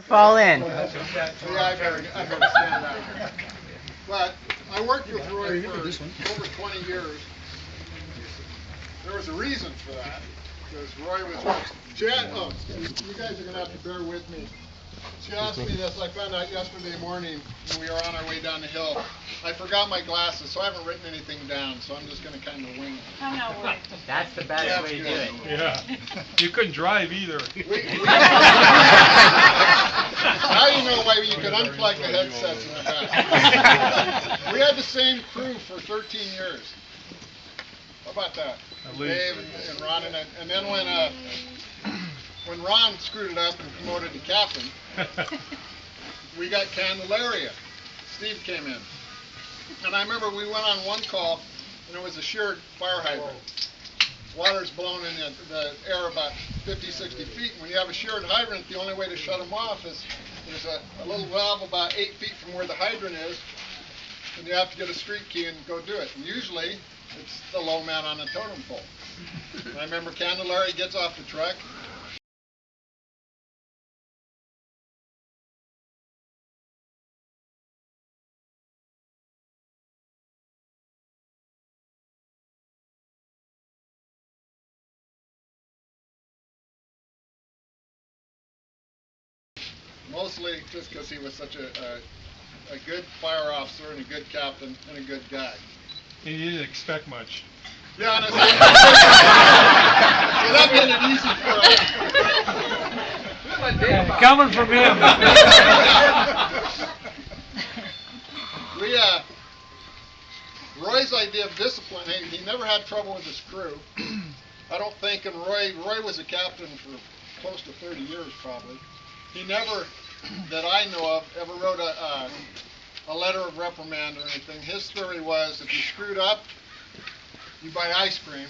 Fall in. Yeah, I better stand out. But I worked with Roy for over 20 years. There was a reason for that, because Roy was Chad. Oh, you guys are gonna have to bear with me. She asked me this. I found out yesterday morning when we were on our way down the hill. I forgot my glasses, so I haven't written anything down. So I'm just gonna kind of wing it. I'm not worried. That's the best way to do it. Yeah. You couldn't drive either. Now you know why you could unplug the headsets in the back. We had the same crew for 13 years. How about that? Dave and Ron and then when Ron screwed it up and promoted to captain, we got Candelaria. Steve came in. And I remember we went on one call and it was a sheared fire hydrant. Water's blown in the air about 50, 60 feet. When you have a sheared hydrant, the only way to shut them off is there's a little valve about 8 feet from where the hydrant is, and you have to get a street key and go do it. And usually, it's the low man on a totem pole. And I remember Candelaria gets off the truck. Mostly just because he was such a good fire officer and a good captain and a good guy. And you didn't expect much. Yeah, and so that made it easy for us. Coming from him. Roy's idea of discipline, he never had trouble with his crew. I don't think, and Roy was a captain for close to 30 years probably. He never, that I know of, ever wrote a letter of reprimand or anything. His theory was if you screwed up, you buy ice cream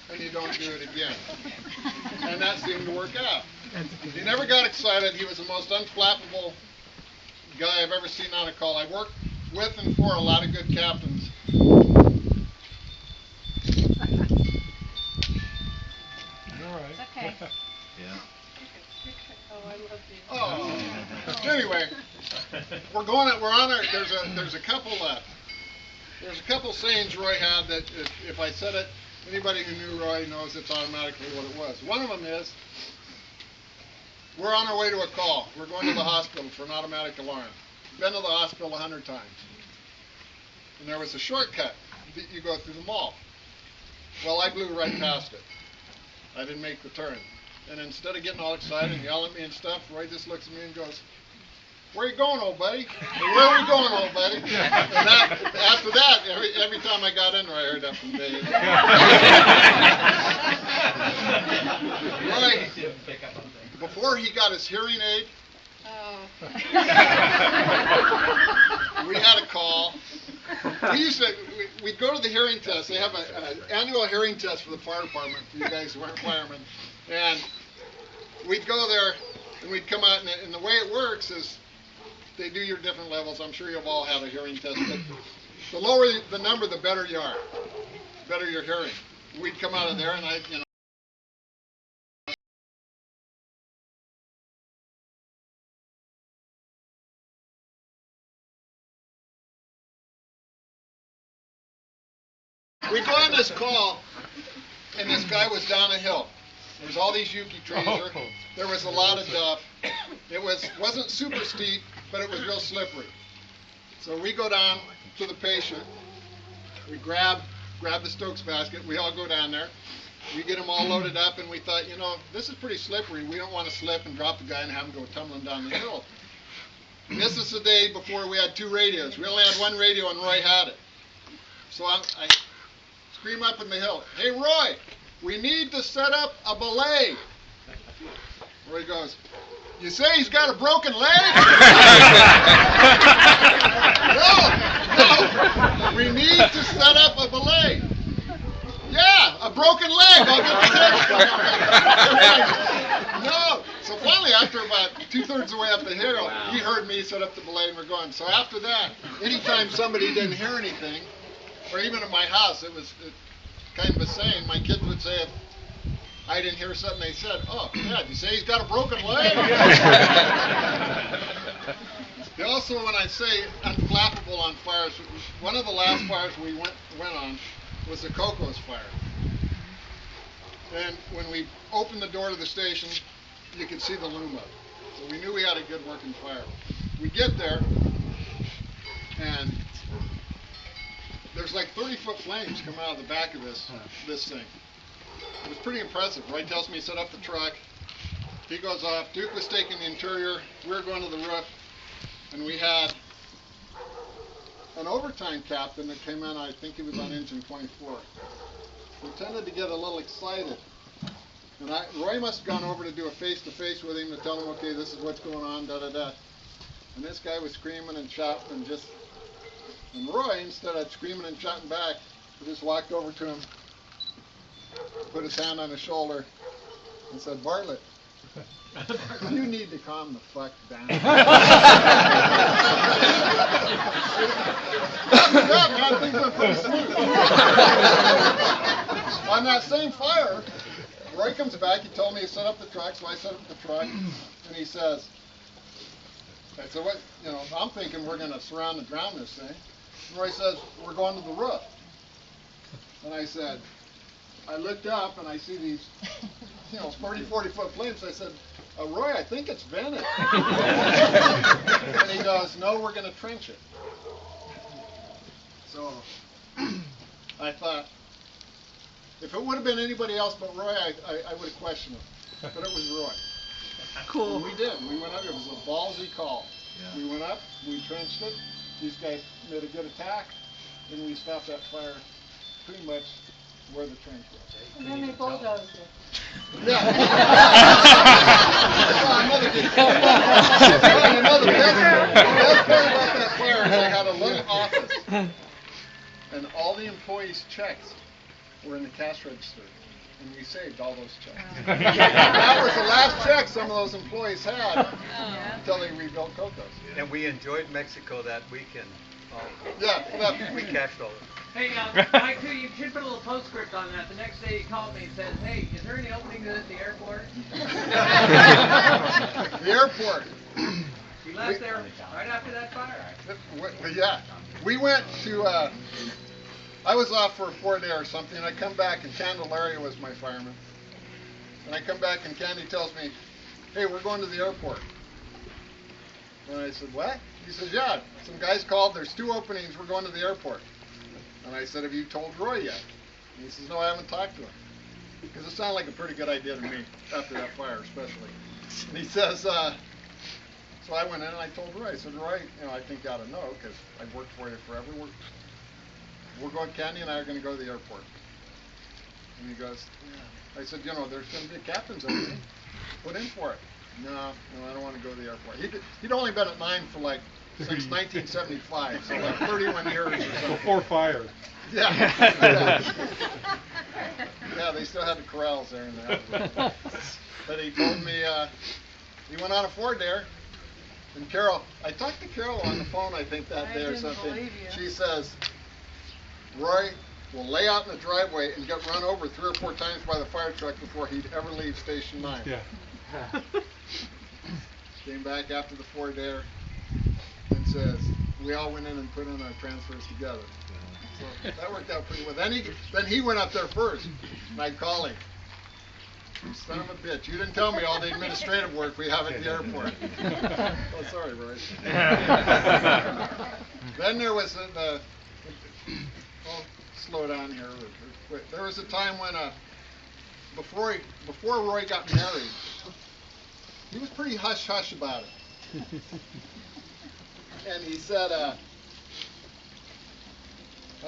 and you don't do it again. And that seemed to work out. He never got excited. He was the most unflappable guy I've ever seen on a call. I worked with and for a lot of good captains. All right. It's okay. Yeah. Oh, I love you. Oh. Anyway, we're on our, there's a couple sayings Roy had that if I said it, anybody who knew Roy knows it's automatically what it was. One of them is, we're on our way to a call. We're going to the hospital for an automatic alarm. Been to the hospital 100 times. And there was a shortcut that you go through the mall. Well, I blew right past it. I didn't make the turn. And instead of getting all excited and yelling at me and stuff, Roy just looks at me and goes, "Where you going, old buddy? Where are we going, old buddy?" And after that, every time I got in there, I heard that from Dave. Roy, before he got his hearing aid, we had a call. We'd go to the hearing test. They have an annual hearing test for the fire department, for you guys who aren't firemen. And we'd go there, and we'd come out, and the way it works is they do your different levels. I'm sure you've all had a hearing test, but the lower the number, the better you are, better your hearing. We'd come out of there, and we go on this call, and this guy was down a hill. There was all these yucca trees. There was a lot of duff. It wasn't super steep, but it was real slippery. So we go down to the patient. We grab the Stokes basket. We all go down there. We get them all loaded up, and we thought, this is pretty slippery. We don't want to slip and drop the guy and have him go tumbling down the hill. And this is the day before we had 2 radios. We only had 1 radio, and Roy had it. So I scream up in the hill, "Hey, Roy, we need to set up a belay." Roy goes, "You say he's got a broken leg?" No, we need to set up a belay. "Yeah, a broken leg. I'll get the No. So finally, after about 2/3 of the way up the hill, he heard me set up the belay, and we're going. So after that, anytime somebody didn't hear anything, or even at my house, it was kind of a saying. My kids would say if I didn't hear something they said, "Oh, yeah, you say he's got a broken leg?" also, when I say unflappable on fires, one of the last fires we went on was the Cocos fire. And when we opened the door to the station, you could see the loom up. So we knew we had a good working fire. We get there, and there's like 30-foot flames coming out of the back of this thing. It was pretty impressive. Roy tells me to set up the truck. He goes off. Duke was taking the interior. We were going to the roof, and we had an overtime captain that came in. I think he was on engine 24. We tended to get a little excited. And Roy must have gone over to do a face-to-face with him to tell him, okay, this is what's going on, da-da-da. And this guy was screaming and shouting and just... And Roy, instead of screaming and shouting back, just walked over to him, put his hand on his shoulder, and said, Bartlett, you need to calm the fuck down. After that, man, things went pretty smooth. On that same fire, Roy comes back. He told me to set up the truck, so I set up the truck, and he says, I said, what, you know, I'm thinking we're going to surround and drown this thing. And Roy says, we're going to the roof. And I said, I looked up and I see these, 30, 40-foot flames. I said, Roy, I think it's vented. And he goes, no, we're going to trench it. So I thought, if it would have been anybody else but Roy, I would have questioned him. But it was Roy. Cool. And we did. We went up. It was a ballsy call. Yeah. We went up. We trenched it. These guys made a good attack, and we stopped that fire pretty much where the trench was. And then they bulldozed it. Yeah. Another best part about that fire is I had a little office, and all the employees' checks were in the cash register, and we saved all those checks. That was the last check some of those employees had until they rebuilt Cocos. And we enjoyed Mexico that weekend. Yeah, we cashed all of it. Hey, Mike, too, you should put a little postscript on that. The next day he called me and said, hey, is there any openings at the airport? The airport. He left there right after that fire. Yeah. We went to, I was off for a 4-day or something, and I come back, and Candelaria was my fireman. And I come back, and Candy tells me, hey, we're going to the airport. And I said, what? He says, yeah, some guys called, there's 2 openings, we're going to the airport. And I said, have you told Roy yet? And he says, no, I haven't talked to him. Because it sounded like a pretty good idea to me, after that fire especially. And he says, so I went in and I told Roy, I said, Roy, I think you ought to know, because I've worked for you forever. We're going, Candy and I are going to go to the airport. And he goes, yeah. I said, there's going to be a captain's opening. Put in for it. No, I don't want to go to the airport. He'd only been at 9 for since 1975, so 31 years or so. Before fire. Yeah. Yeah, they still had the corrals there in the house. But he told me, he went on a 4-dayer, and Carol, I talked to Carol on the phone, I think, that day or something. She says, Roy will lay out in the driveway and get run over 3 or 4 times by the fire truck before he'd ever leave Station 9. Yeah. Came back after the 4-dayer and says, we all went in and put in our transfers together. So that worked out pretty well. Then he went up there first, and I'd call him. You son of a bitch, you didn't tell me all the administrative work we have at the airport. Oh, sorry, Roy. Then there was slow down here. There was a time when, before Roy got married, he was pretty hush-hush about it. And he said, I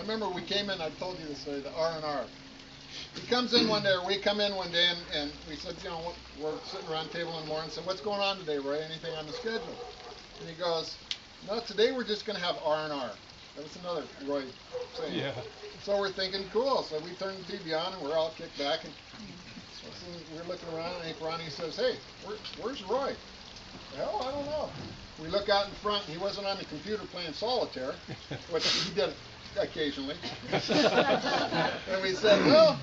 remember we came in, I told you this, the R&R. He comes in one day, or we come in one day, and we said, we're sitting around the table in the morning, and said, what's going on today, Roy? Anything on the schedule? And he goes, no, today we're just going to have R&R. That was another Roy saying. Yeah. So we're thinking, cool. So we turned the TV on, and we're all kicked back, and we're looking around, and I think Ronnie says, hey, where's Roy? Hell, I don't know. We look out in front, and he wasn't on the computer playing solitaire, which he did occasionally. And we said, well,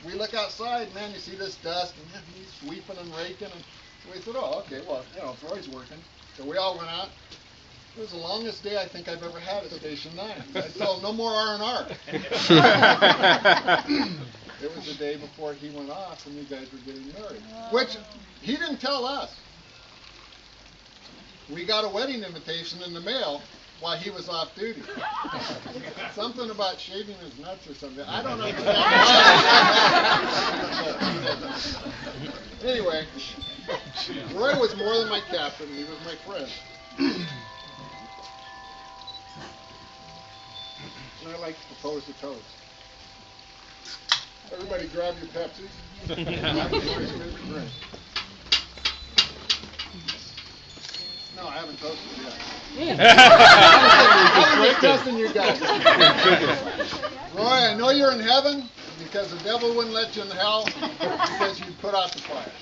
we look outside, man, you see this dust, and he's sweeping and raking, and we said, oh, okay, well, if Roy's working. So we all went out, It was the longest day I think I've ever had at Station 9. I told no more R&R. It was the day before he went off and you guys were getting married. Which, he didn't tell us. We got a wedding invitation in the mail while he was off duty. Something about shaving his nuts or something. I don't understand. Anyway, Roy was more than my captain. He was my friend. And I like to propose a toast. Everybody grab your Pepsi. Roy's favorite drink. No, I haven't toasted yet. I'm just testing you guys. Roy, I know you're in heaven because the devil wouldn't let you in hell because you put out the fire.